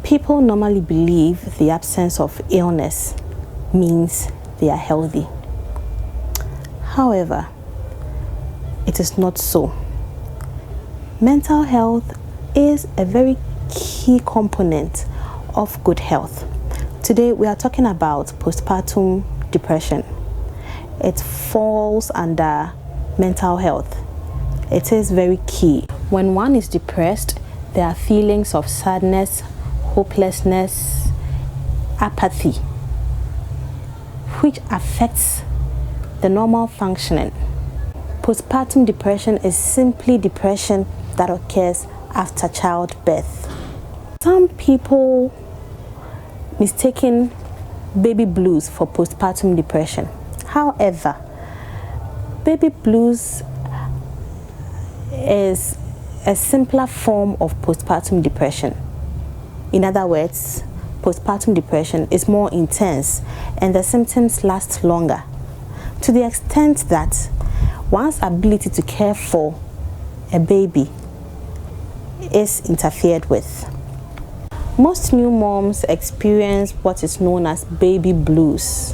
People normally believe the absence of illness means they are healthy. However, it is not so. Mental health is a very key component of good health. Today we are talking about postpartum depression. It falls under mental health. It is very key. When one is depressed, there are feelings of sadness, hopelessness, apathy, which affects the normal functioning. Postpartum depression is simply depression that occurs after childbirth. Some people mistaken baby blues for postpartum depression. However, baby blues is a simpler form of postpartum depression. In other words, postpartum depression is more intense and the symptoms last longer, to the extent that one's ability to care for a baby is interfered with. Most new moms experience what is known as baby blues.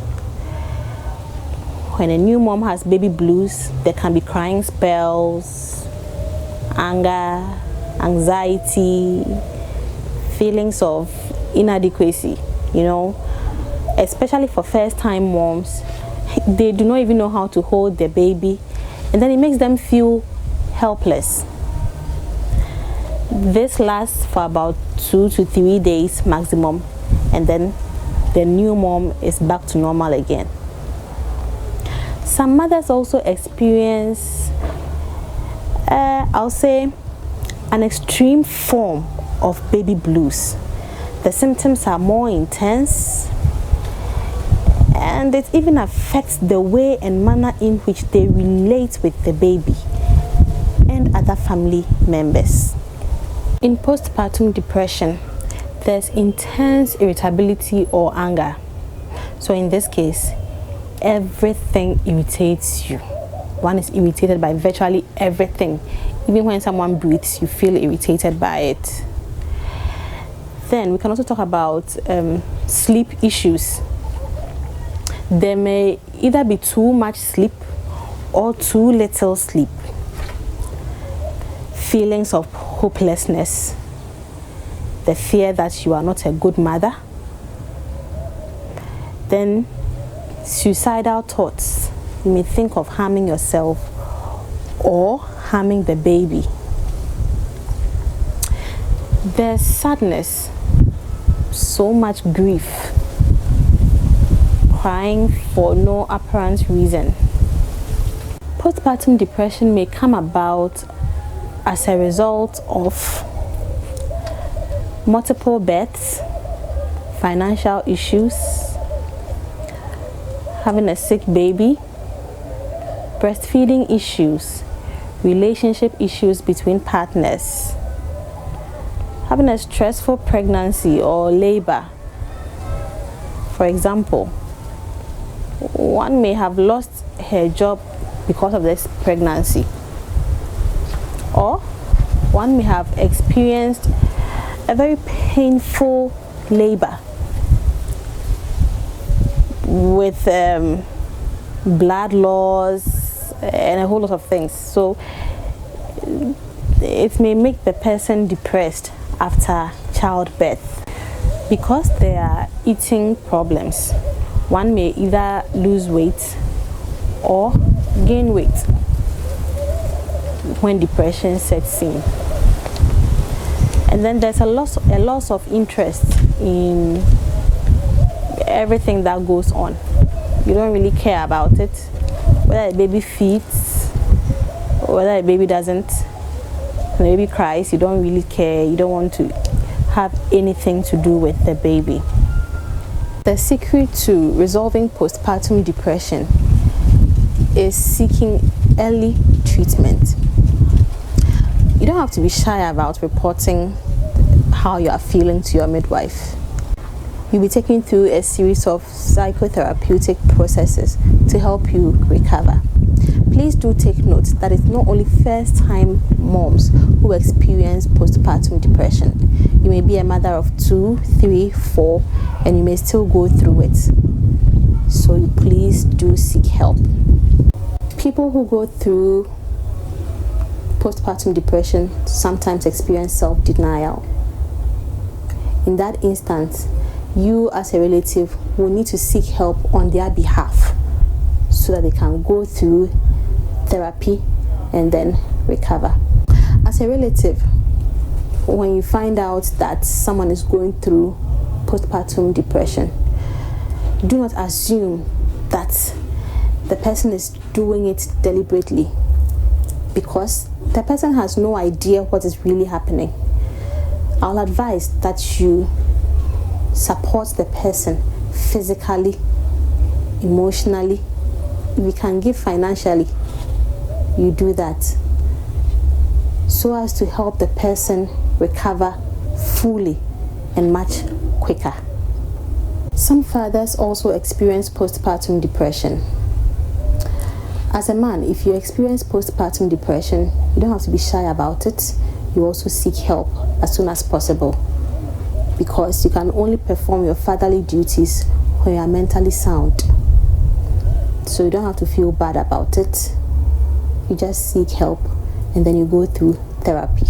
When a new mom has baby blues, there can be crying spells, anger, anxiety, feelings of inadequacy, especially for first-time moms. They do not even know how to hold their baby, and then it makes them feel helpless. This lasts for about 2 to 3 days maximum, and then the new mom is back to normal again. Some mothers also experience, I'll say, an extreme form of baby blues. The symptoms are more intense, and it even affects the way and manner in which they relate with the baby and other family members. In postpartum depression, there's intense irritability or anger. So in this case, everything irritates you. One is irritated by virtually everything. Even when someone breathes, you feel irritated by it. Then we can also talk about sleep issues. There may either be too much sleep or too little sleep. Feelings of hopelessness, the fear that you are not a good mother. Then suicidal thoughts. You may think of harming yourself or harming the baby. There's sadness, so much grief, crying for no apparent reason. Postpartum depression may come about as a result of multiple births, financial issues, having a sick baby, breastfeeding issues, relationship issues between partners, having a stressful pregnancy or labor. For example, one may have lost her job because of this pregnancy, or one may have experienced a very painful labor with blood loss and a whole lot of things. So it may make the person depressed after childbirth. Because there are eating problems, one may either lose weight or gain weight when depression sets in. And then there's a loss of interest in everything that goes on. You don't really care about it, whether the baby feeds or whether the baby doesn't. When the baby cries, you don't really care. You don't want to have anything to do with the baby. The secret to resolving postpartum depression is seeking early treatment. You don't have to be shy about reporting how you are feeling to your midwife. You'll be taken through a series of psychotherapeutic processes to help you recover. Please do take note that it's not only first-time moms who experience postpartum depression. You may be a mother of 2, 3, 4, and you may still go through it. So please do seek help. People who go through postpartum depression sometimes experience self-denial. In that instance, you as a relative will need to seek help on their behalf so that they can go through therapy and then recover. As a relative, when you find out that someone is going through postpartum depression, do not assume that the person is doing it deliberately, because the person has no idea what is really happening. I'll advise that you support the person physically, emotionally. If you can give financially, you do that so as to help the person recover fully and much quicker. Some fathers also experience postpartum depression. As a man, if you experience postpartum depression, you don't have to be shy about it. You also seek help as soon as possible, because you can only perform your fatherly duties when you are mentally sound. So you don't have to feel bad about it. You just seek help and then you go through therapy.